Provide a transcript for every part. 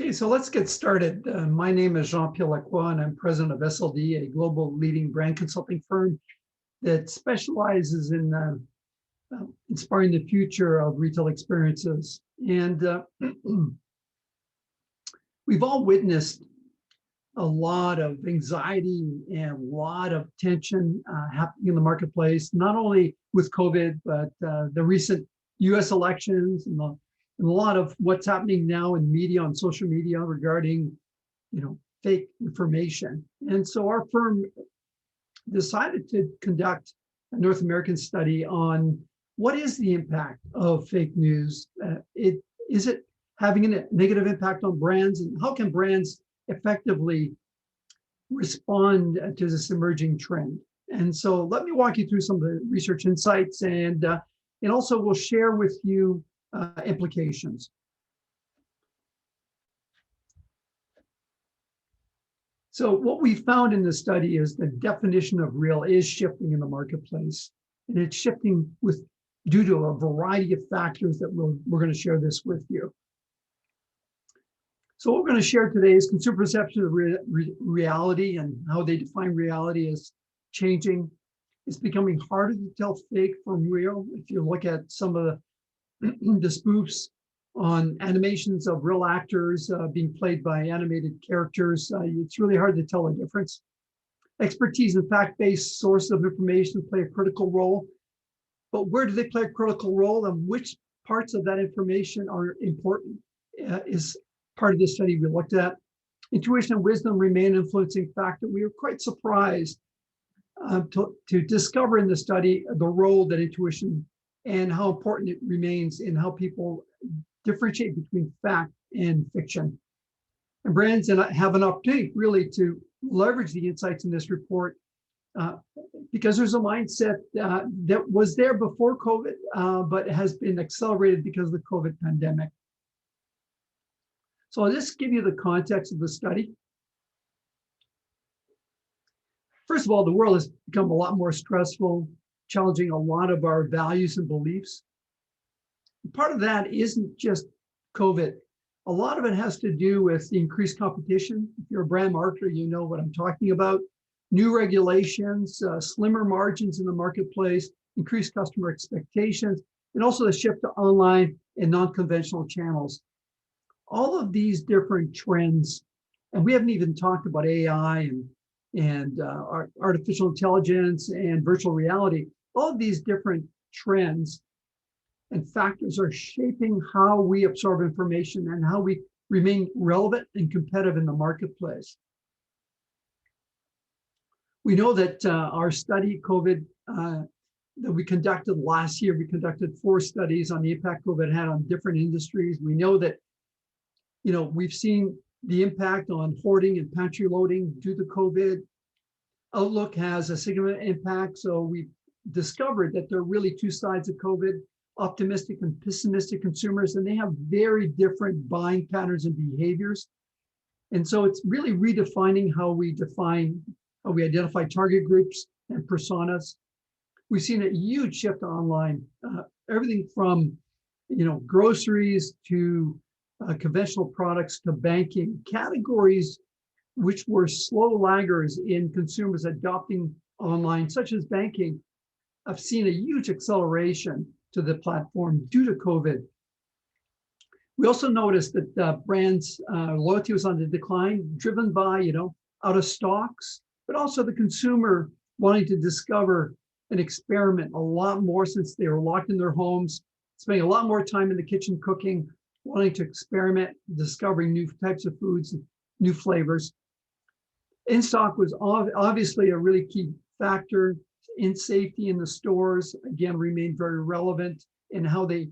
Okay, so let's get started. My name is Jean-Pierre Lacroix, and I'm president of SLD, a global leading brand consulting firm that specializes in inspiring the future of retail experiences. And we've all witnessed a lot of anxiety and a lot of tension happening in the marketplace, not only with COVID, but the recent US elections and a lot of what's happening now in media, on social media regarding, fake information. And so our firm decided to conduct a North American study on what is the impact of fake news? Is it having a negative impact on brands, and how can brands effectively respond to this emerging trend? And so let me walk you through some of the research insights, and also we'll share with you implications. So what we found in the study is the definition of real is shifting in the marketplace, and it's shifting due to a variety of factors that we're going to share this with you. So what we're going to share today is consumer perception of reality and how they define reality is changing. It's becoming harder to tell fake from real. If you look at some of the spoofs on animations of real actors being played by animated characters, it's really hard to tell the difference. Expertise and fact-based sources of information play a critical role, but where do they play a critical role, and which parts of that information are important is part of the study we looked at. Intuition and wisdom remain an influencing factor. We were quite surprised to discover in the study the role that intuition and how important it remains in how people differentiate between fact and fiction. And brands have an opportunity really to leverage the insights in this report because there's a mindset that was there before COVID, but has been accelerated because of the COVID pandemic. So I'll just give you the context of the study. First of all, the world has become a lot more stressful, challenging a lot of our values and beliefs. Part of that isn't just COVID. A lot of it has to do with the increased competition. If you're a brand marketer, you know what I'm talking about. New regulations, slimmer margins in the marketplace, increased customer expectations, and also the shift to online and non-conventional channels. All of these different trends, and we haven't even talked about AI and artificial intelligence and virtual reality. All of these different trends and factors are shaping how we absorb information and how we remain relevant and competitive in the marketplace. We know that our study, COVID, that we conducted last year, we conducted 4 studies on the impact COVID had on different industries. We know that, we've seen the impact on hoarding and pantry loading due to COVID. Outlook has a significant impact. So we've discovered that there are really 2 sides of COVID, optimistic and pessimistic consumers, and they have very different buying patterns and behaviors. And so it's really redefining how we identify target groups and personas. We've seen a huge shift online, everything from, groceries to conventional products to banking, categories which were slow laggers in consumers adopting online, such as banking. I've seen a huge acceleration to the platform due to COVID. We also noticed that brands' loyalty was on the decline, driven by, out of stocks, but also the consumer wanting to discover and experiment a lot more since they were locked in their homes, spending a lot more time in the kitchen cooking, wanting to experiment, discovering new types of foods, new flavors. In-stock was obviously a really key factor. In safety in the stores, again, remained very relevant in how the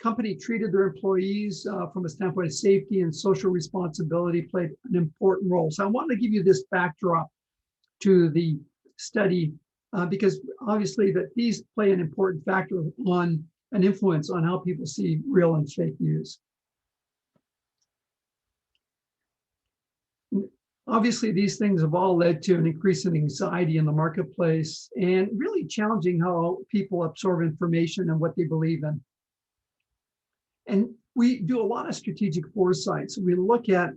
company treated their employees from a standpoint of safety and social responsibility played an important role. So I wanted to give you this backdrop to the study because obviously that these play an important factor on an influence on how people see real and fake news. Obviously, these things have all led to an increase in anxiety in the marketplace and really challenging how people absorb information and what they believe in. And we do a lot of strategic foresight. So we look at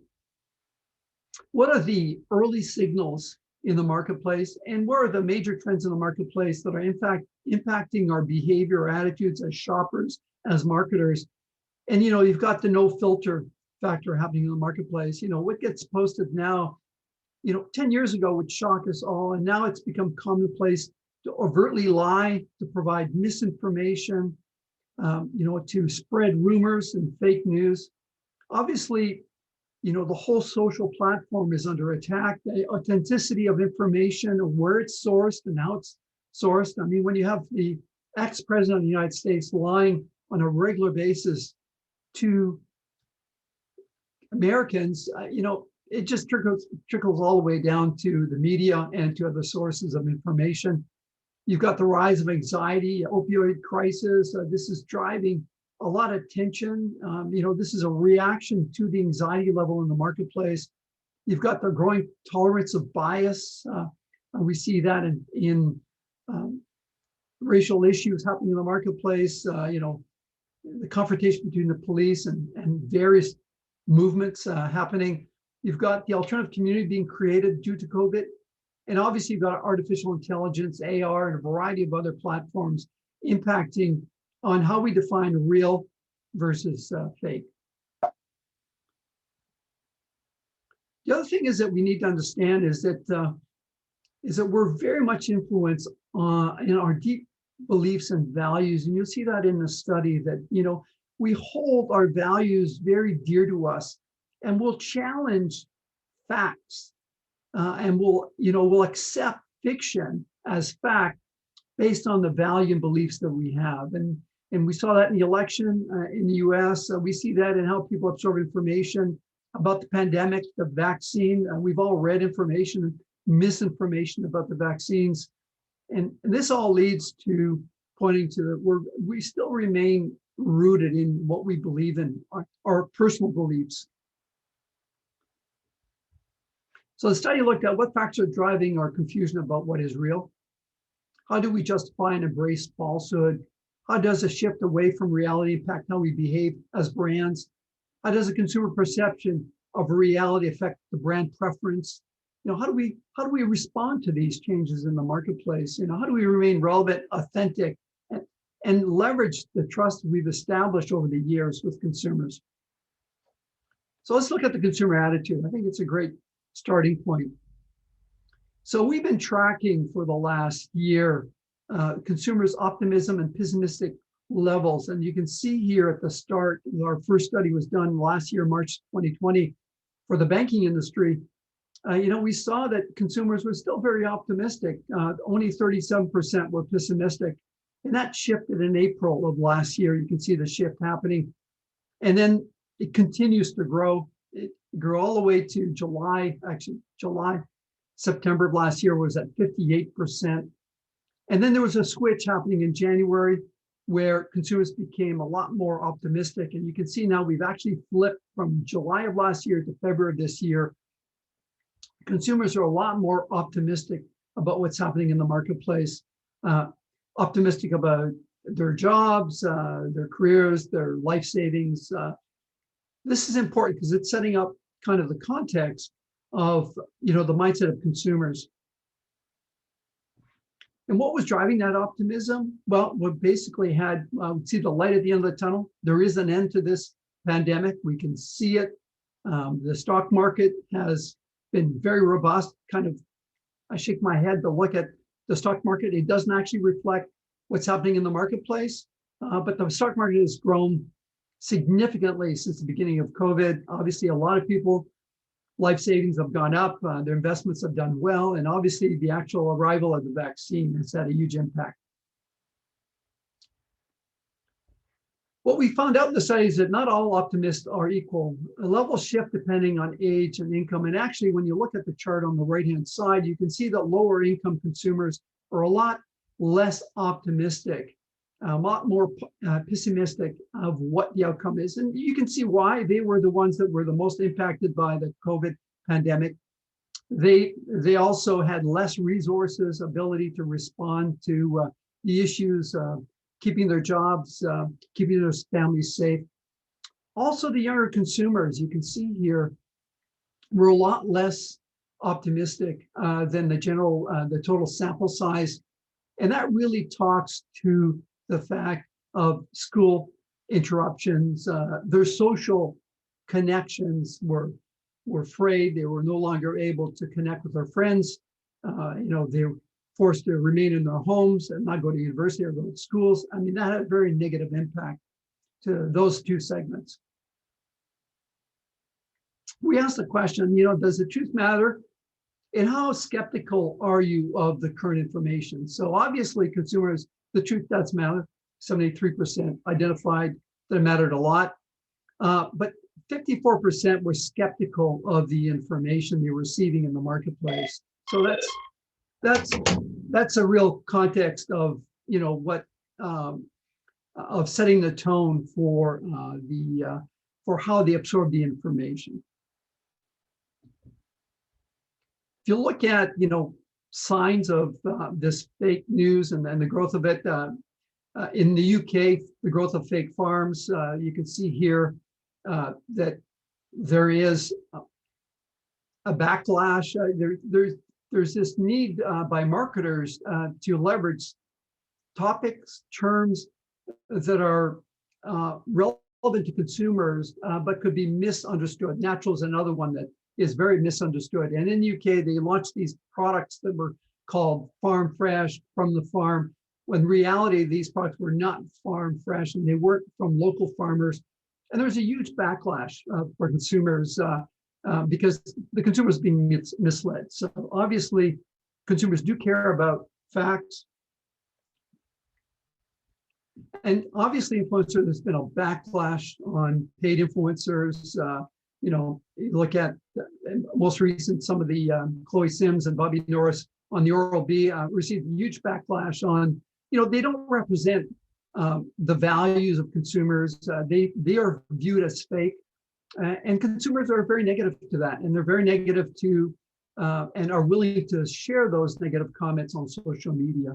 what are the early signals in the marketplace and what are the major trends in the marketplace that are in fact impacting our behavior or attitudes as shoppers, as marketers. And, you've got the no filter factor happening in the marketplace. What gets posted now, 10 years ago would shock us all. And now it's become commonplace to overtly lie, to provide misinformation, to spread rumors and fake news. Obviously, the whole social platform is under attack. The authenticity of information, where it's sourced and how it's sourced. I mean, when you have the ex-president of the United States lying on a regular basis to Americans, it just trickles all the way down to the media and to other sources of information. You've got the rise of anxiety, opioid crisis. This is driving a lot of tension. This is a reaction to the anxiety level in the marketplace. You've got the growing tolerance of bias. We see that in racial issues happening in the marketplace. The confrontation between the police and various movements happening. You've got the alternative community being created due to COVID. And obviously you've got artificial intelligence, AR, and a variety of other platforms impacting on how we define real versus fake. The other thing is that we need to understand is that we're very much influenced in our deep beliefs and values. And you'll see that in the study that, we hold our values very dear to us and we'll challenge facts and we'll accept fiction as fact based on the value and beliefs that we have. And we saw that in the election in the US. We see that in how people absorb information about the pandemic, the vaccine. We've all read information, misinformation about the vaccines. And this all leads to pointing to we still remain rooted in what we believe in, our personal beliefs. So the study looked at what factors are driving our confusion about what is real. How do we justify and embrace falsehood? How does a shift away from reality impact how we behave as brands? How does a consumer perception of reality affect the brand preference? How do we respond to these changes in the marketplace? How do we remain relevant, authentic, and leverage the trust we've established over the years with consumers? So let's look at the consumer attitude. I think it's a great starting point. So we've been tracking for the last year consumers' optimism and pessimistic levels. And you can see here at the start, our first study was done last year, March 2020, for the banking industry. We saw that consumers were still very optimistic. Only 37% were pessimistic. And that shifted in April of last year. You can see the shift happening. And then it continues to grow. It grew all the way to September of last year was at 58%. And then there was a switch happening in January where consumers became a lot more optimistic. And you can see now we've actually flipped from July of last year to February of this year. Consumers are a lot more optimistic about what's happening in the marketplace, optimistic about their jobs, their careers, their life savings. This is important because it's setting up kind of the context of the mindset of consumers. And what was driving that optimism? Well, we basically had, we see the light at the end of the tunnel. There is an end to this pandemic. We can see it. The stock market has been very robust. I shake my head to look at the stock market. It doesn't actually reflect what's happening in the marketplace, but the stock market has grown significantly since the beginning of COVID. Obviously, a lot of people, life savings have gone up, their investments have done well, and obviously the actual arrival of the vaccine has had a huge impact. What we found out in the study is that not all optimists are equal. Levels shift depending on age and income. And actually, when you look at the chart on the right-hand side, you can see that lower income consumers are a lot less optimistic, a lot more pessimistic of what the outcome is. And you can see why. They were the ones that were the most impacted by the COVID pandemic. They also had less resources, ability to respond to the issues, keeping their jobs, keeping their families safe. Also, the younger consumers, you can see here, were a lot less optimistic than the total sample size. And that really talks to the fact of school interruptions. Their social connections were frayed. They were no longer able to connect with their friends. They were forced to remain in their homes and not go to university or go to schools. I mean, that had a very negative impact to those two segments. We asked the question, does the truth matter? And how skeptical are you of the current information? So obviously consumers, the truth does matter. 73% identified that it mattered a lot, but 54% were skeptical of the information they were receiving in the marketplace. So that's a real context of what of setting the tone for how they absorb the information. If you look at signs of this fake news and the growth of it in the UK, the growth of fake farms, you can see here that there is a backlash. There's this need by marketers to leverage topics, terms that are relevant to consumers, but could be misunderstood. Natural is another one that is very misunderstood. And in the UK, they launched these products that were called farm fresh, from the farm, when in reality, these products were not farm fresh and they weren't from local farmers. And there's a huge backlash for consumers because the consumer is being misled. So obviously, consumers do care about facts. And obviously, influencers, there's been a backlash on paid influencers. You look at most recent, some of the Chloe Sims and Bobby Norris on the Oral-B received huge backlash on, they don't represent the values of consumers. They are viewed as fake, and consumers are very negative to that, and they're very negative to and are willing to share those negative comments on social media.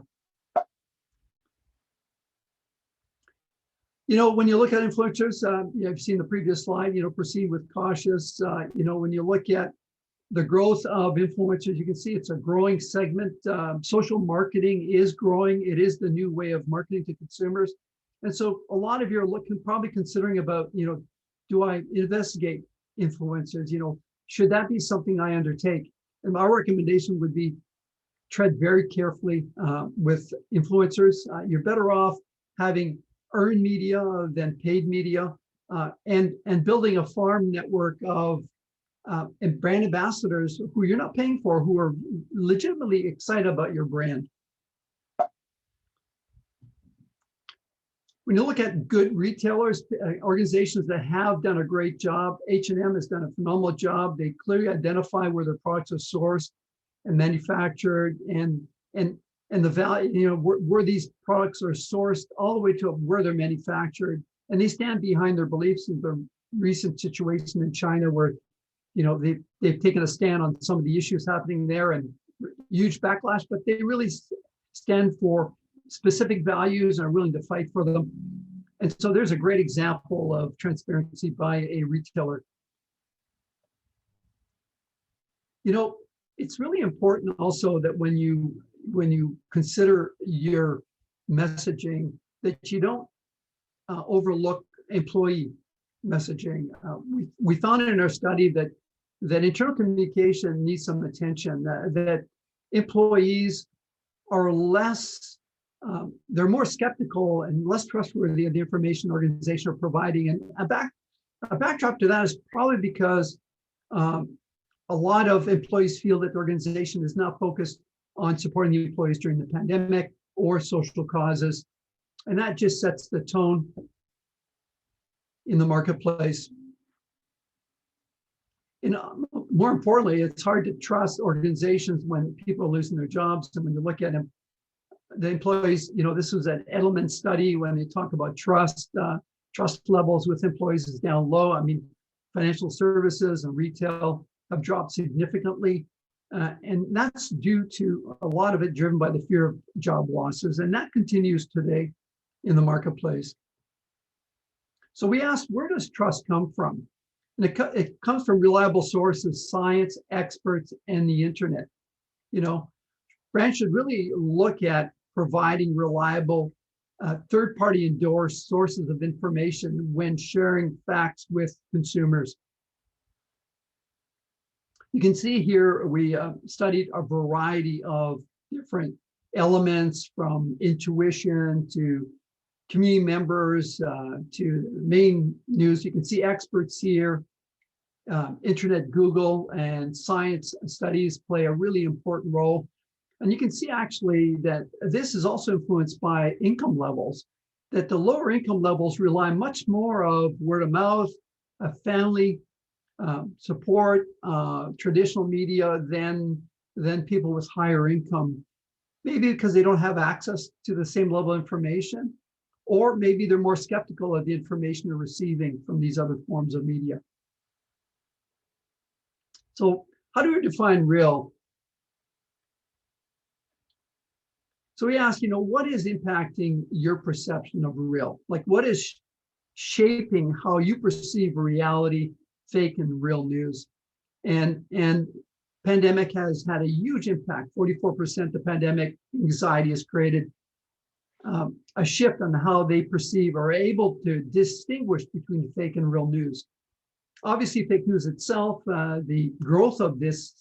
When you look at influencers, you've seen the previous slide, proceed with cautious. When you look at the growth of influencers, you can see it's a growing segment. Social marketing is growing. It is the new way of marketing to consumers. And so a lot of you are probably considering about, do I investigate influencers? Should that be something I undertake? And my recommendation would be tread very carefully with influencers. You're better off having earned media than paid media, and building a farm network of and brand ambassadors who you're not paying for, who are legitimately excited about your brand. When you look at good retailers, organizations that have done a great job, H&M has done a phenomenal job. They clearly identify where their products are sourced and manufactured, and the value, where these products are sourced, all the way to where they're manufactured. And they stand behind their beliefs. In the recent situation in China, where they've taken a stand on some of the issues happening there, and huge backlash, but they really stand for specific values and are willing to fight for them. And so there's a great example of transparency by a retailer. It's really important also that when you consider your messaging, that you don't overlook employee messaging. We found in our study that internal communication needs some attention, that employees are less, they're more skeptical and less trustworthy of the information organization are providing. And a backdrop to that is probably because a lot of employees feel that the organization is not focused on supporting the employees during the pandemic or social causes. And that just sets the tone in the marketplace. More importantly, it's hard to trust organizations when people are losing their jobs. And when you look at them, the employees, this was an Edelman study when they talk about trust levels with employees is down low. I mean, financial services and retail have dropped significantly. And that's due to a lot of it driven by the fear of job losses. And that continues today in the marketplace. So we asked, where does trust come from? And it comes from reliable sources, science, experts, and the internet. You know, brands should really look at providing reliable third-party endorsed sources of information when sharing facts with consumers. You can see here we studied a variety of different elements, from intuition to community members to main news. You can see experts here. Internet, Google, and science studies play a really important role. And you can see actually that this is also influenced by income levels, that the lower income levels rely much more of word of mouth, family support, traditional media than people with higher income, maybe because they don't have access to the same level of information, or maybe they're more skeptical of the information they're receiving from these other forms of media. So how do we define real? So we ask, what is impacting your perception of real? Like, what is shaping how you perceive reality, fake and real news? And pandemic has had a huge impact. 44% the pandemic anxiety has created a shift on how they perceive or are able to distinguish between fake and real news. Obviously, fake news itself, the growth of this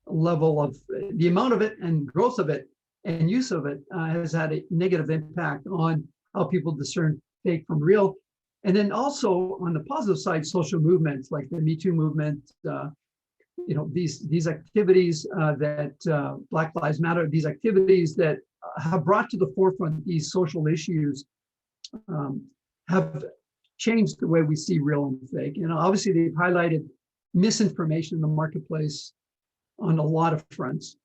level of the amount of it and growth of it and use of it has had a negative impact on how people discern fake from real. And then also on the positive side, social movements like the Me Too movement, these activities that Black Lives Matter, these activities that have brought to the forefront these social issues have changed the way we see real and fake. Obviously they've highlighted misinformation in the marketplace on a lot of fronts.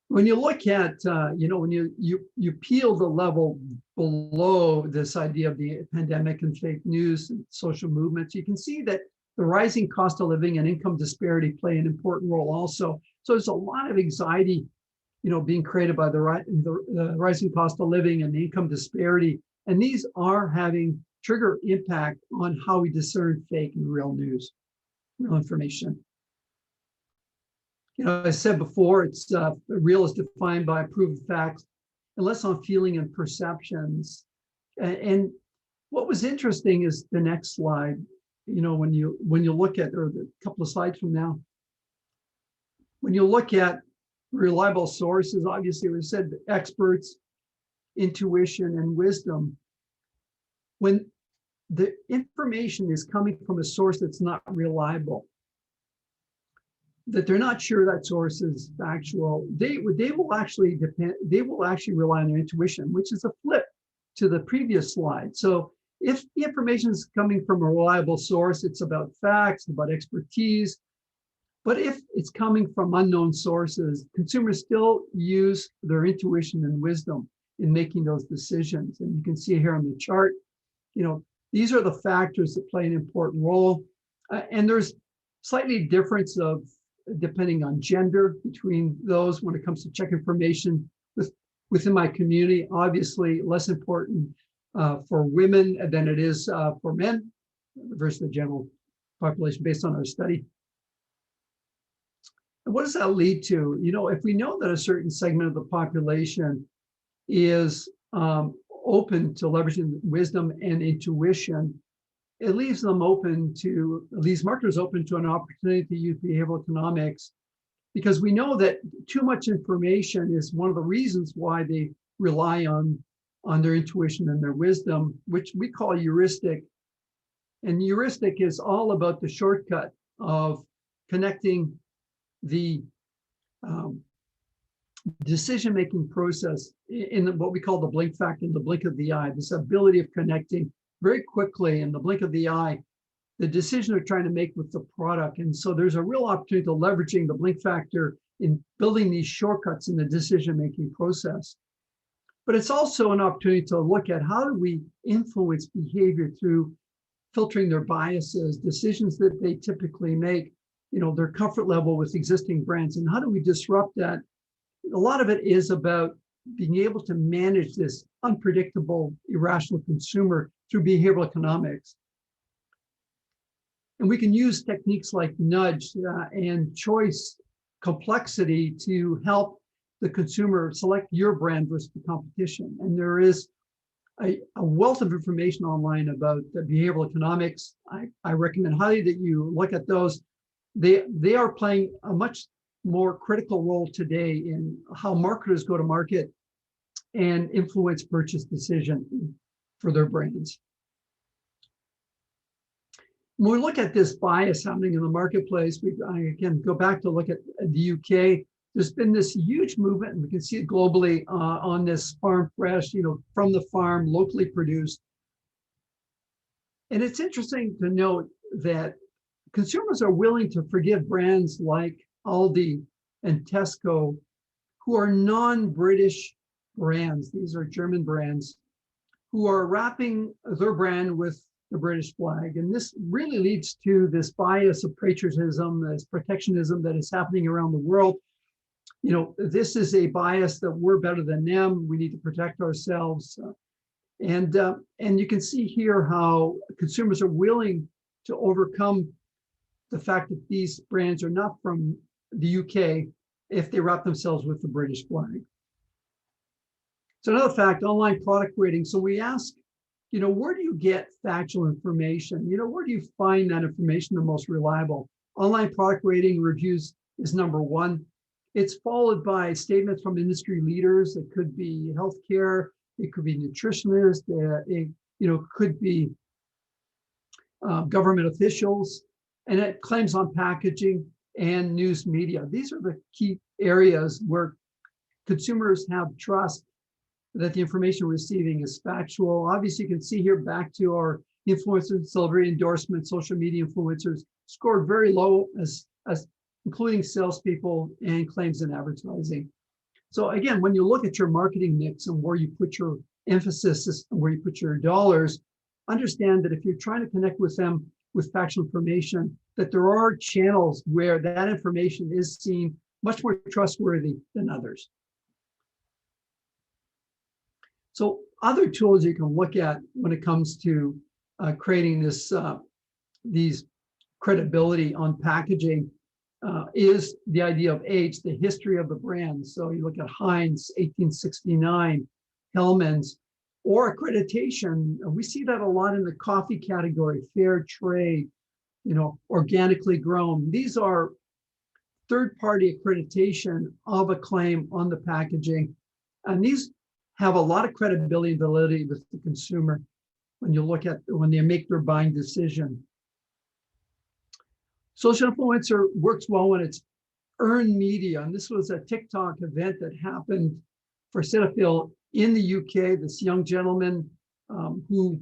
When you look at, when you peel the level below this idea of the pandemic and fake news and social movements, you can see that the rising cost of living and income disparity play an important role also. So there's a lot of anxiety, being created by the rising cost of living and the income disparity. And these are having trigger impact on how we discern fake and real news, real information. I said before, it's real is defined by proven facts and less on feeling and perceptions. And what was interesting is the next slide. When you look at, or the couple of slides from now, when you look at reliable sources, obviously we said experts, intuition, and wisdom. When the information is coming from a source that's not reliable, that they're not sure that source is factual, they will actually rely on their intuition, which is a flip to the previous slide. So if the information is coming from a reliable source, it's about facts, about expertise. But if it's coming from unknown sources, consumers still use their intuition and wisdom in making those decisions. And you can see here on the chart, these are the factors that play an important role. And there's slightly difference of depending on gender between those when it comes to check information within my community. Obviously less important for women than it is for men versus the general population based on our study. And what does that lead to? If we know that a certain segment of the population is open to leveraging wisdom and intuition, it leaves marketers open to an opportunity to use behavioral economics, because we know that too much information is one of the reasons why they rely on their intuition and their wisdom, which we call heuristic. And heuristic is all about the shortcut of connecting the decision-making process in what we call the blink factor, in the blink of the eye, this ability of connecting very quickly in the blink of the eye, the decision they're trying to make with the product. And so there's a real opportunity to leveraging the blink factor in building these shortcuts in the decision-making process. But it's also an opportunity to look at how do we influence behavior through filtering their biases, decisions that they typically make, their comfort level with existing brands, and how do we disrupt that? A lot of it is about being able to manage this unpredictable, irrational consumer through behavioral economics. And we can use techniques like nudge and choice complexity to help the consumer select your brand versus the competition. And there is a wealth of information online about behavioral economics. I recommend highly that you look at those. They are playing a much more critical role today in how marketers go to market and influence purchase decision for their brands. When we look at this bias happening in the marketplace, I again go back to look at the UK. There's been this huge movement, and we can see it globally on this farm fresh, from the farm, locally produced. And it's interesting to note that consumers are willing to forgive brands like Aldi and Tesco, who are non-British brands. These are German brands who are wrapping their brand with the British flag. And this really leads to this bias of patriotism, this protectionism that is happening around the world. This is a bias that we're better than them. We need to protect ourselves. And you can see here how consumers are willing to overcome the fact that these brands are not from the UK if they wrap themselves with the British flag. So another fact, online product rating. So we ask, where do you get factual information? Where do you find that information the most reliable? Online product rating reviews is number one. It's followed by statements from industry leaders. It could be healthcare, it could be nutritionists, it could be government officials, and it claims on packaging and news media. These are the key areas where consumers have trust that the information we're receiving is factual. Obviously, you can see here back to our influencers, celebrity endorsements, social media influencers scored very low as including salespeople and claims in advertising. So again, when you look at your marketing mix and where you put your emphasis and where you put your dollars, understand that if you're trying to connect with them with factual information, that there are channels where that information is seen much more trustworthy than others. So other tools you can look at when it comes to creating these credibility on packaging is the idea of age, the history of the brand. So you look at Heinz, 1869, Hellmann's, or accreditation. We see that a lot in the coffee category, fair trade, organically grown. These are third-party accreditation of a claim on the packaging. And these have a lot of credibility and validity with the consumer when they make their buying decision. Social influencer works well when it's earned media. And this was a TikTok event that happened for Cetaphil in the UK, this young gentleman who,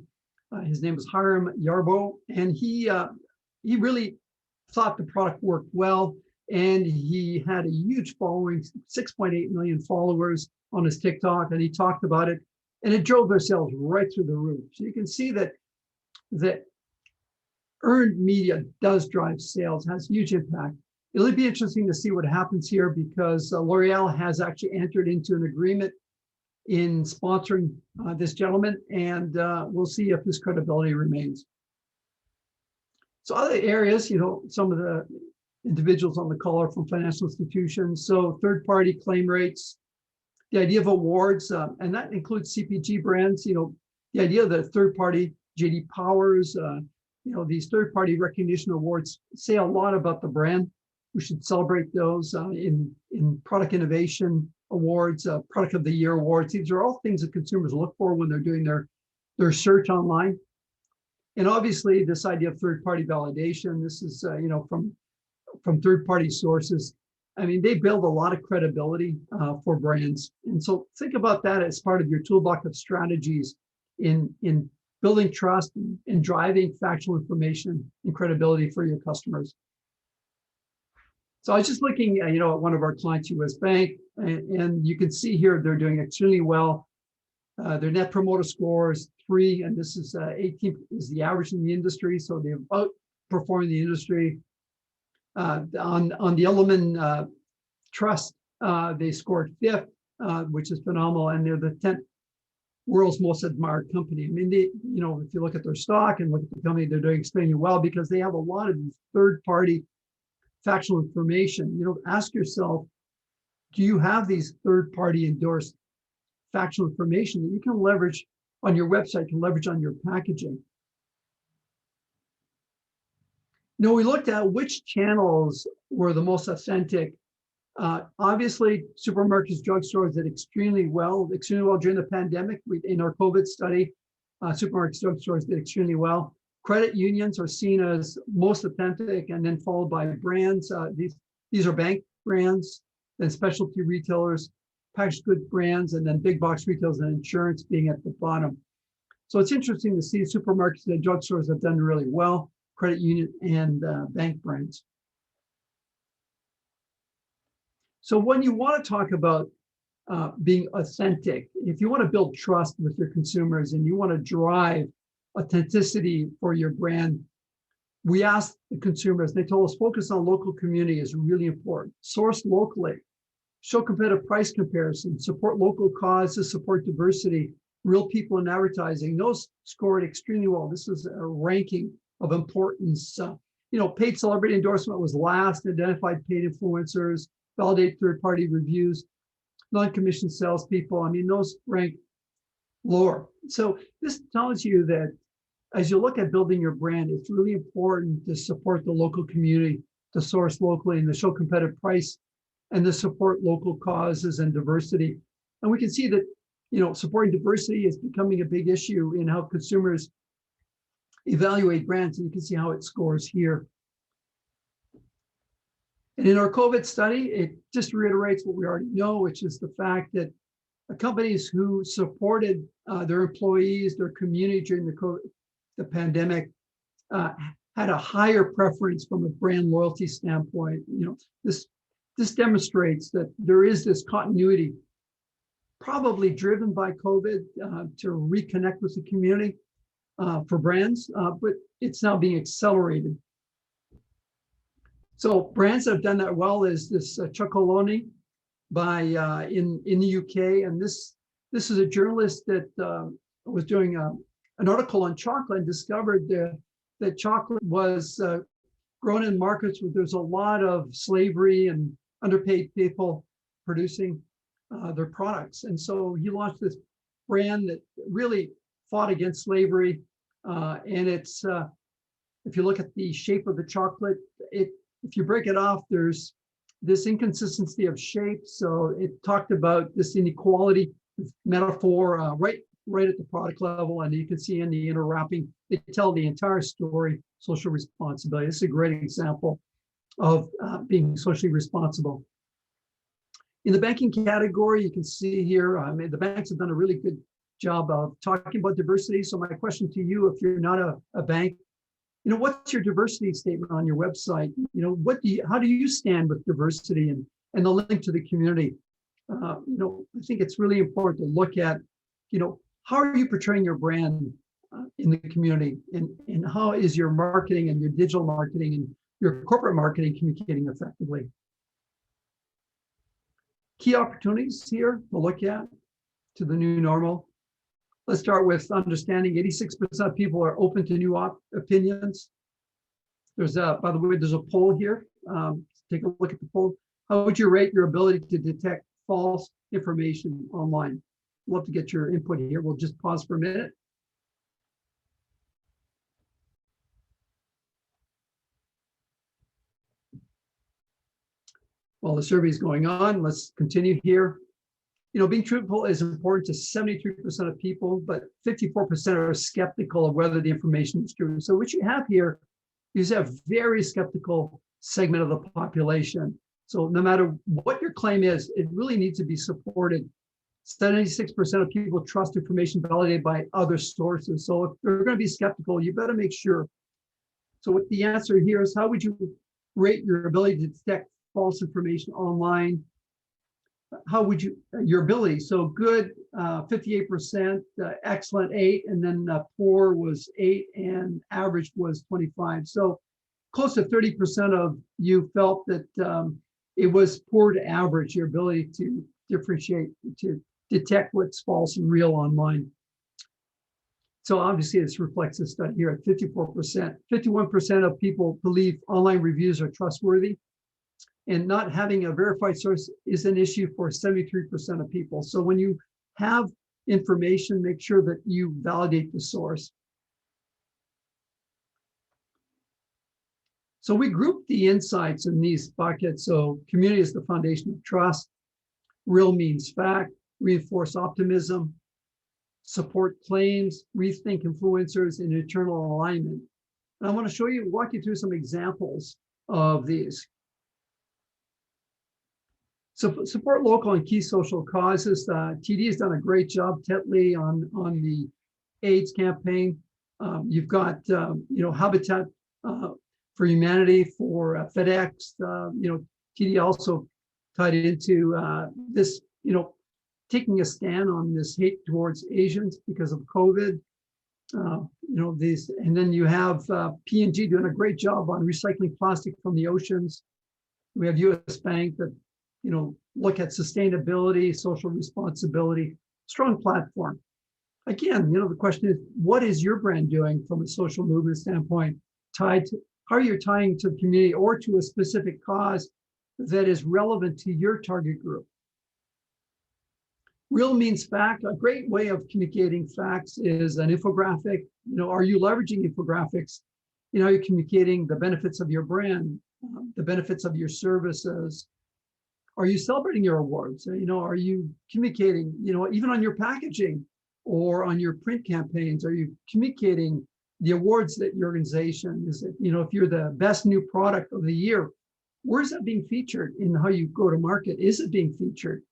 his name was Hiram Yarbo, and he really thought the product worked well. And he had a huge following, 6.8 million followers on his TikTok, and he talked about it, and it drove their sales right through the roof. So you can see that earned media does drive sales, has huge impact. It'll be interesting to see what happens here because L'Oreal has actually entered into an agreement in sponsoring this gentleman, and we'll see if this credibility remains. So other areas, some of the individuals on the call are from financial institutions. So third-party claim rates, the idea of awards, and that includes CPG brands, the idea that third-party JD Powers, these third-party recognition awards say a lot about the brand. We should celebrate those in product innovation awards, product of the year awards. These are all things that consumers look for when they're doing their search online. And obviously this idea of third-party validation, this is, from third-party sources. I mean, they build a lot of credibility for brands. And so think about that as part of your toolbox of strategies in building trust and driving factual information and credibility for your customers. So I was just looking at, at one of our clients, US Bank, and you can see here they're doing extremely well. Their net promoter score is 3, and this is 18 is the average in the industry. So they've outperformed the industry. On the Element Trust, they scored 5th, which is phenomenal, and they're the world's most admired company. I mean, they, if you look at their stock and look at the company, they're doing extremely well because they have a lot of third-party factual information. Ask yourself, do you have these third-party endorsed factual information that you can leverage on your website, can leverage on your packaging? We looked at which channels were the most authentic. Obviously, supermarkets, drugstores did extremely well during the pandemic. In our COVID study, supermarkets, drugstores did extremely well. Credit unions are seen as most authentic, and then followed by brands. These are bank brands, then specialty retailers, packaged goods brands, and then big box retailers and insurance being at the bottom. So it's interesting to see supermarkets and drugstores have done really well, credit union and bank brands. So when you want to talk about being authentic, if you want to build trust with your consumers and you want to drive authenticity for your brand, we asked the consumers, they told us focus on local community is really important. Source locally, show competitive price comparison, support local causes, support diversity, real people in advertising. Those scored extremely well. This is a ranking of importance. Paid celebrity endorsement was last, identified paid influencers, validate third-party reviews, non-commissioned salespeople. I mean, those rank lower. So this tells you that as you look at building your brand, it's really important to support the local community, to source locally, and to show competitive price, and to support local causes and diversity. And we can see that, supporting diversity is becoming a big issue in how consumers evaluate brands, and you can see how it scores here. And in our COVID study, it just reiterates what we already know, which is the fact that the companies who supported their employees, their community during the pandemic, had a higher preference from a brand loyalty standpoint. This demonstrates that there is this continuity, probably driven by COVID, to reconnect with the community for brands, but it's now being accelerated. So brands that have done that well is this Chocolonely by in the UK, and this is a journalist that was doing an article on chocolate and discovered that chocolate was grown in markets where there's a lot of slavery and underpaid people producing their products, and so he launched this brand that really fought against slavery, and it's if you look at the shape of the chocolate, if you break it off, there's this inconsistency of shape. So it talked about this inequality metaphor right at the product level. And you can see in the inner wrapping, they tell the entire story, social responsibility. This is a great example of being socially responsible. In the banking category, you can see here, the banks have done a really good job of talking about diversity. So my question to you, if you're not a bank, what's your diversity statement on your website? How do you stand with diversity and the link to the community? I think it's really important to look at, how are you portraying your brand in the community, and how is your marketing and your digital marketing and your corporate marketing communicating effectively? Key opportunities here to look at to the new normal. Let's start with understanding 86% of people are open to new opinions. By the way, there's a poll here. Take a look at the poll. How would you rate your ability to detect false information online? I'd love to get your input here. We'll just pause for a minute. While the survey is going on, let's continue here. Being truthful is important to 73% of people, but 54% are skeptical of whether the information is true. So what you have here is a very skeptical segment of the population. So no matter what your claim is, it really needs to be supported. 76% of people trust information validated by other sources. So if they're going to be skeptical, you better make sure. So what the answer here is, how would you rate your ability to detect false information online? How would your ability? So good, 58%, excellent 8%, and then poor was 8%, and average was 25%. So close to 30% of you felt that it was poor to average, your ability to differentiate, to detect what's false and real online. So obviously this reflects the study here at 54%. 51% of people believe online reviews are trustworthy, and not having a verified source is an issue for 73% of people. So when you have information, make sure that you validate the source. So we group the insights in these buckets. So community is the foundation of trust. Real means fact. Reinforce optimism. Support claims. Rethink influencers in eternal alignment. And I want to walk you through some examples of these. So support local and key social causes. TD has done a great job, Tetley, on the AIDS campaign. You've got Habitat for Humanity for FedEx. TD also tied into this, taking a stand on this hate towards Asians because of COVID. And then you have P&G doing a great job on recycling plastic from the oceans. We have US Bank that look at sustainability, social responsibility, strong platform. Again, the question is, what is your brand doing from a social movement standpoint, tied to how you're tying to the community or to a specific cause that is relevant to your target group? Real means fact. A great way of communicating facts is an infographic. Are you leveraging infographics? You're communicating the benefits of your brand, the benefits of your services. Are you celebrating your awards? Are you communicating, even on your packaging or on your print campaigns? Are you communicating the awards that your organization is? If you're the best new product of the year, where's that being featured in how you go to market? Is it being featured?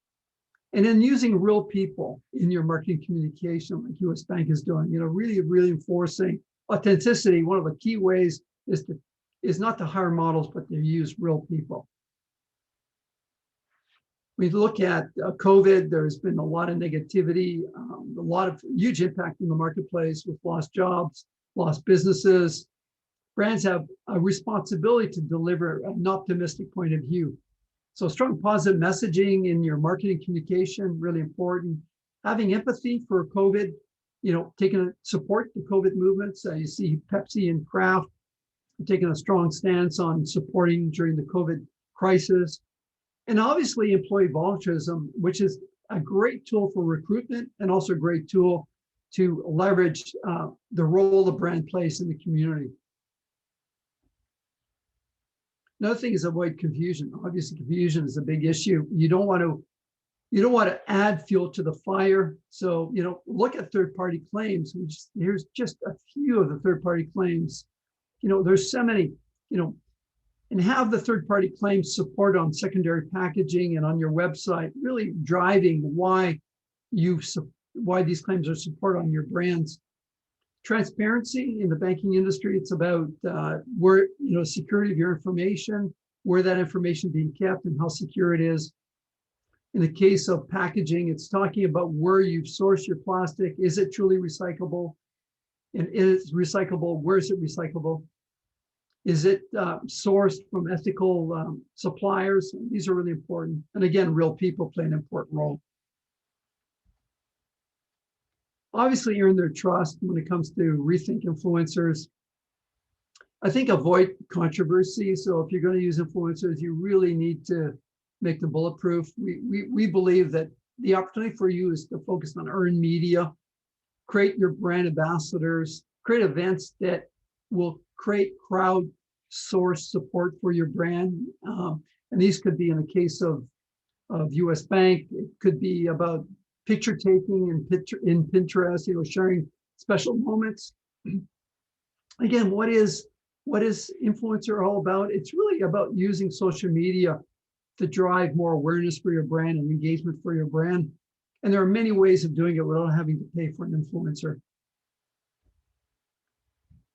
And then using real people in your marketing communication, like US Bank is doing, really, really enforcing authenticity. One of the key ways is not to hire models, but to use real people. We look at COVID, there's been a lot of negativity, a lot of huge impact in the marketplace with lost jobs, lost businesses. Brands have a responsibility to deliver an optimistic point of view. So strong positive messaging in your marketing communication, really important. Having empathy for COVID, taking support the COVID movements. You see Pepsi and Kraft taking a strong stance on supporting during the COVID crisis. And obviously employee volunteerism, which is a great tool for recruitment and also a great tool to leverage the role the brand plays in the community. Another thing is avoid confusion. Obviously, confusion is a big issue. You don't want to add fuel to the fire. So, look at third-party claims. Here's just a few of the third-party claims. There's so many, and have the third-party claims support on secondary packaging and on your website, really driving why these claims are support on your brands. Transparency in the banking industry, it's about where, security of your information, where that information is being kept and how secure it is. In the case of packaging, it's talking about where you've sourced your plastic. Is it truly recyclable? And is it recyclable? Where is it recyclable? Is it sourced from ethical suppliers? These are really important. And again, real people play an important role. Obviously, earn their trust when it comes to rethink influencers. I think avoid controversy. So if you're going to use influencers, you really need to make them bulletproof. We believe that the opportunity for you is to focus on earned media, create your brand ambassadors, create events that will create crowd source support for your brand. And these could be in the case of US Bank, it could be about picture taking in Pinterest, sharing special moments. Again, what is influencer all about? It's really about using social media to drive more awareness for your brand and engagement for your brand. And there are many ways of doing it without having to pay for an influencer.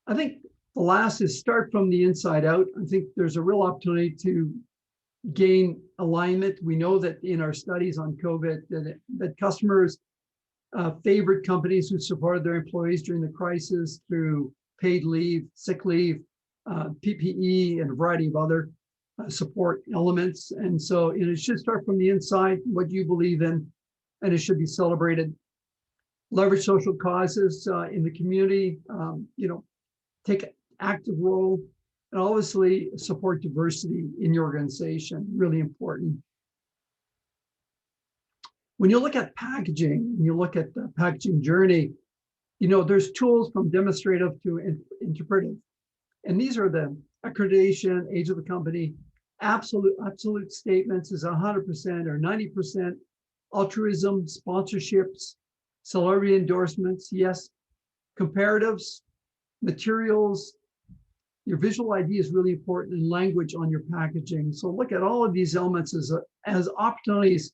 I think the last is start from the inside out. I think there's a real opportunity to gain alignment. We know that in our studies on COVID that customers favored companies who supported their employees during the crisis through paid leave, sick leave, PPE, and a variety of other support elements. And so it should start from the inside, what you believe in. and it should be celebrated. Leverage social causes in the community, take an active role, and obviously support diversity in your organization, really important. When you look at packaging, and you look at the packaging journey, there's tools from demonstrative to interpretive. And these are the accreditation, age of the company, absolute statements is 100% or 90%, altruism, sponsorships, celebrity endorsements, yes, comparatives, materials. Your visual ID is really important, and language on your packaging. So look at all of these elements as opportunities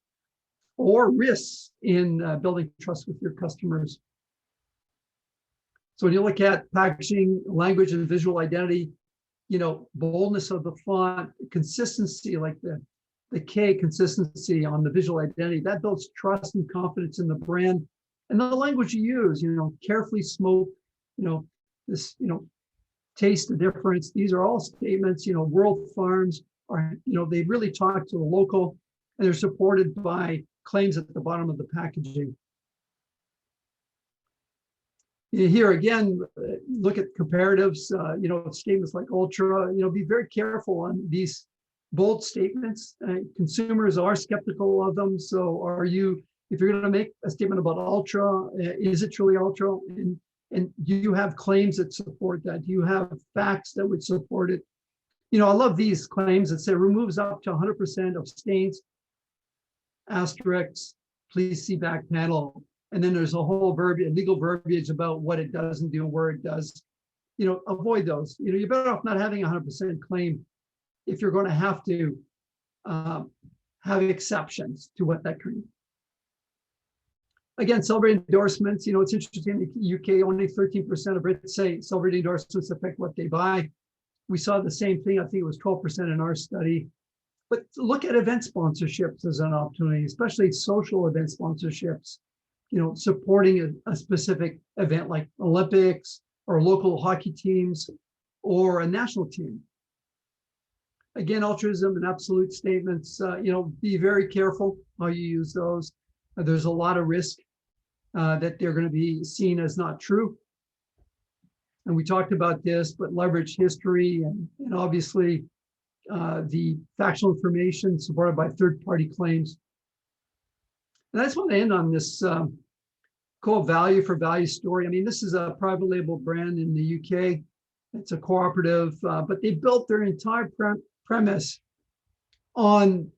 or risks in building trust with your customers. So when you look at packaging, language, and visual identity, boldness of the font, consistency, like the K consistency on the visual identity, that builds trust and confidence in the brand. And the language you use, carefully smoked, taste the difference. These are all statements, World Farms are, they really talk to the local, and they're supported by claims at the bottom of the packaging. Here again, look at comparatives, statements like ultra, be very careful on these bold statements. Consumers are skeptical of them. So if you're going to make a statement about ultra, is it truly ultra? And do you have claims that support that? Do you have facts that would support it? I love these claims that say removes up to 100% of stains, asterisks, please see back panel. And then there's a whole legal verbiage about what it doesn't do and where it does. Avoid those. You're better off not having 100% claim if you're going to have to have exceptions to what that claim. Again, celebrity endorsements, it's interesting, in the UK, only 13% of Brits say celebrity endorsements affect what they buy. We saw the same thing, I think it was 12% in our study. But look at event sponsorships as an opportunity, especially social event sponsorships, supporting a specific event like Olympics or local hockey teams or a national team. Again, altruism and absolute statements, be very careful how you use those. There's a lot of risk that they're going to be seen as not true. And we talked about this, but leverage history and obviously the factual information supported by third-party claims. And I just want to end on this core value for value story. I mean, this is a private label brand in the UK. It's a cooperative, but they built their entire premise on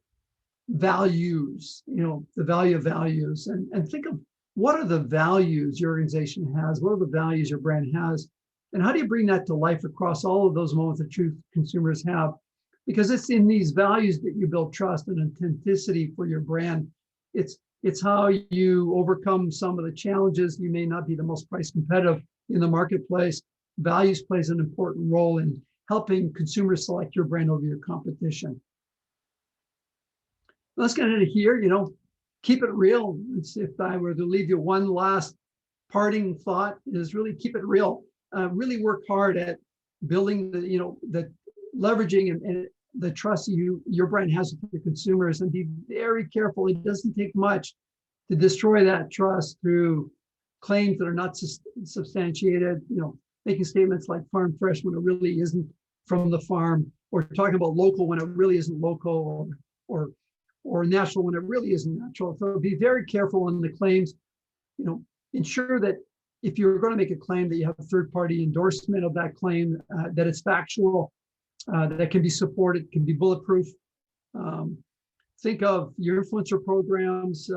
values, the value of values, and think of what are the values your organization has, what are the values your brand has, and how do you bring that to life across all of those moments of truth consumers have? Because it's in these values that you build trust and authenticity for your brand. It's how you overcome some of the challenges. You may not be the most price competitive in the marketplace. Values plays an important role in helping consumers select your brand over your competition. Let's get into here, keep it real. If I were to leave you one last parting thought, is really keep it real. Really work hard at building the leveraging and the trust your brand has with your consumers, and be very careful. It doesn't take much to destroy that trust through claims that are not substantiated, making statements like farm fresh when it really isn't from the farm, or talking about local when it really isn't local, or national when it really isn't natural. So be very careful on the claims. Ensure that if you're going to make a claim that you have a third-party endorsement of that claim, that it's factual, that can be supported, can be bulletproof. Think of your influencer programs.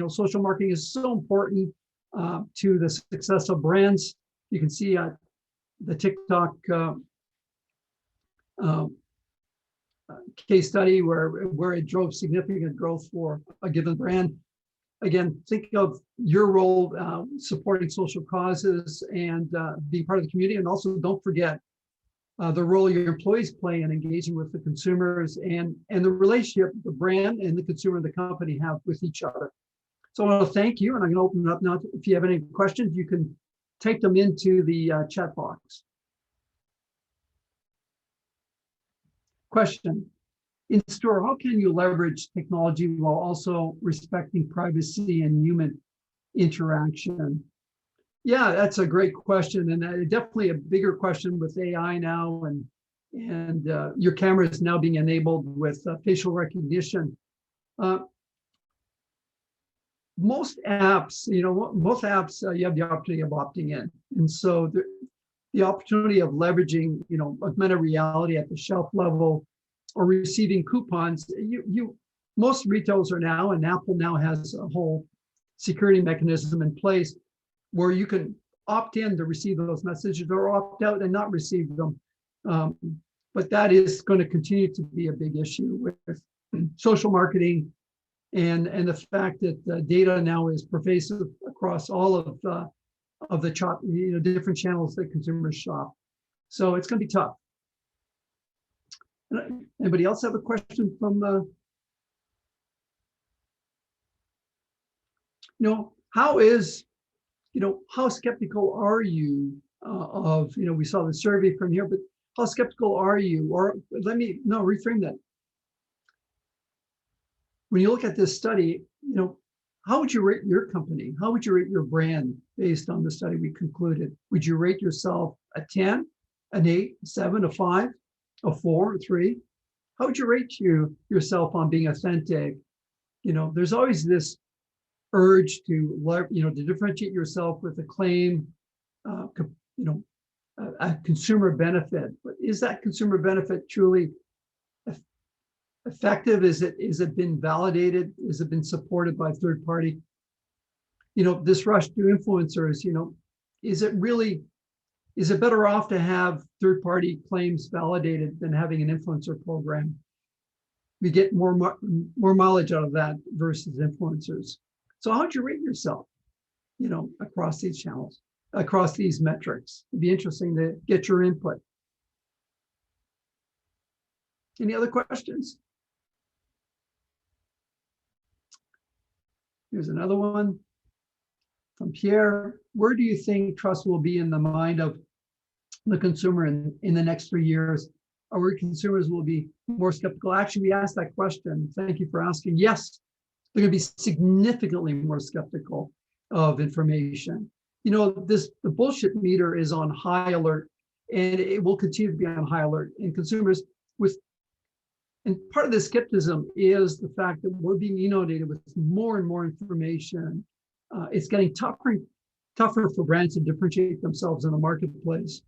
Social marketing is so important to the success of brands. You can see the TikTok case study where it drove significant growth for a given brand. Again, think of your role supporting social causes and being part of the community, and also don't forget the role your employees play in engaging with the consumers and the relationship the brand and the consumer and the company have with each other. So I want to thank you, and I'm going to open it up now. If you have any questions, you can type them into the chat box. Question. In store, how can you leverage technology while also respecting privacy and human interaction? Yeah, that's a great question, and definitely a bigger question with AI now, and your camera is now being enabled with facial recognition. Uh, most apps, you have the opportunity of opting in, and so the opportunity of leveraging, augmented reality at the shelf level, or receiving coupons. Most retailers are now, and Apple now has a whole security mechanism in place where you can opt in to receive those messages or opt out and not receive them. But that is going to continue to be a big issue with social marketing and the fact that data now is pervasive across all of the different channels that consumers shop. So it's going to be tough. Anybody else have a question from how skeptical are you of, we saw the survey from here, but how skeptical are you? Or reframe that. When you look at this study, how would you rate your company? How would you rate your brand based on the study we concluded? Would you rate yourself a 10, an 8, a 7, a 5, a 4, a 3? How would you rate yourself on being authentic? There's always this urge to differentiate yourself with a claim, a consumer benefit. But is that consumer benefit truly effective? Is it been validated? Has it been supported by third party? This rush to influencers, is it better off to have third party claims validated than having an influencer program? We get more mileage out of that versus influencers. So how would you rate yourself, across these channels, across these metrics? It'd be interesting to get your input. Any other questions? Here's another one from Pierre. Where do you think trust will be in the mind of the consumer in the next 3 years? Or where consumers will be more skeptical? Actually, we asked that question. Thank you for asking. Yes, they're going to be significantly more skeptical of information. The bullshit meter is on high alert, and it will continue to be on high alert. And consumers and part of the skepticism is the fact that we're being inundated with more and more information. It's getting tougher for brands to differentiate themselves in the marketplace.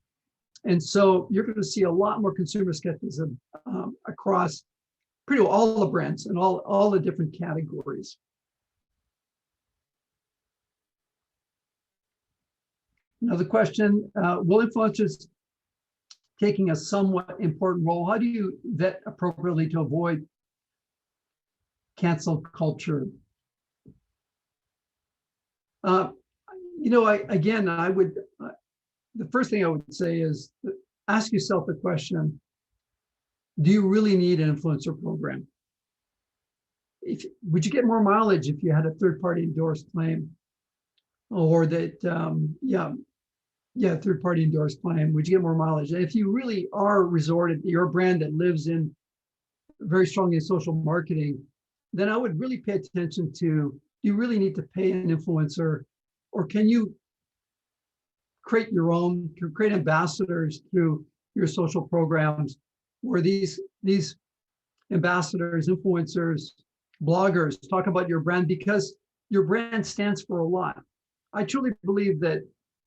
And so you're going to see a lot more consumer skepticism across pretty well all the brands and all the different categories. Another question, will influencers taking a somewhat important role? How do you vet appropriately to avoid cancel culture? I would, the first thing I would say is ask yourself the question, do you really need an influencer program? Would you get more mileage if you had a third-party endorsed claim? Or that, third-party endorsed claim, would you get more mileage? If you really are resorted, you're a brand that lives in very strongly in social marketing, then I would really pay attention to, do you really need to pay an influencer, or can you create ambassadors through your social programs where these ambassadors, influencers, bloggers talk about your brand, because your brand stands for a lot. I truly believe that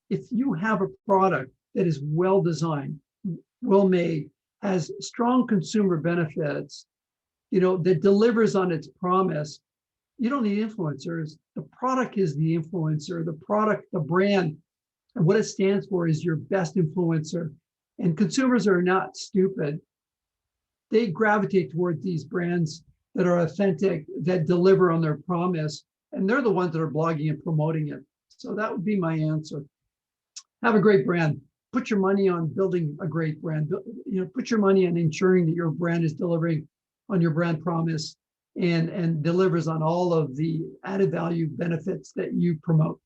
if you have a product that is well designed, well made, has strong consumer benefits, that delivers on its promise, you don't need influencers. The product is the influencer. The product, the brand, and what it stands for is your best influencer. And consumers are not stupid. They gravitate towards these brands that are authentic, that deliver on their promise, and they're the ones that are blogging and promoting it. So that would be my answer. Have a great brand. Put your money on building a great brand. Put your money on ensuring that your brand is delivering on your brand promise and delivers on all of the added value benefits that you promote.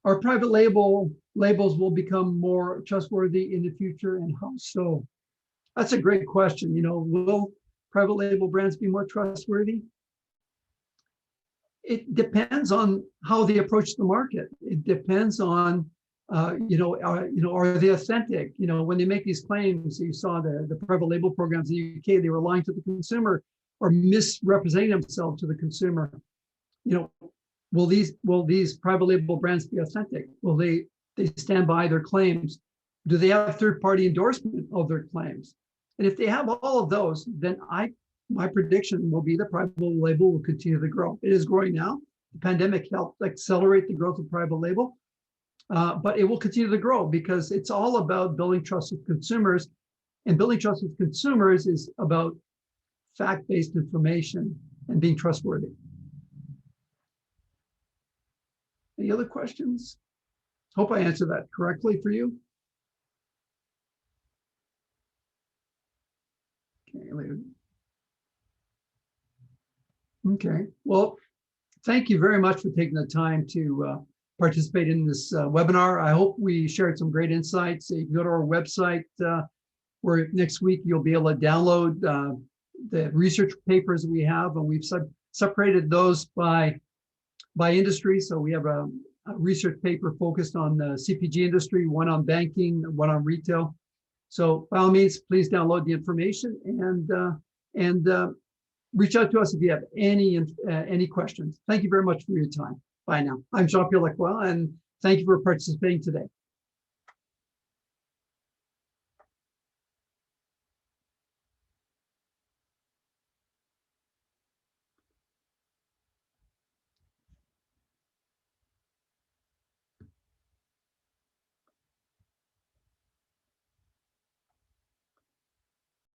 Our private labels will become more trustworthy in the future, and how so? That's a great question. Will private label brands be more trustworthy? It depends on how they approach the market. It depends on, are they authentic? When they make these claims, you saw the private label programs in the UK, they were lying to the consumer or misrepresenting themselves to the consumer. Will these private label brands be authentic? Will they stand by their claims? Do they have third-party endorsement of their claims? And if they have all of those, then my prediction will be the private label will continue to grow. It is growing now. The pandemic helped accelerate the growth of private label, but it will continue to grow because it's all about building trust with consumers. And building trust with consumers is about fact-based information and being trustworthy. Any other questions? Hope I answered that correctly for you. Okay, later. Okay, well, thank you very much for taking the time to participate in this webinar. I hope we shared some great insights. You can go to our website where next week you'll be able to download the research papers we have, and we've separated those by industry. So we have a research paper focused on the CPG industry, one on banking, one on retail. So by all means, please download the information and reach out to us if you have any questions. Thank you very much for your time. Bye now. I'm Jean-Pierre Lacroix, and thank you for participating today.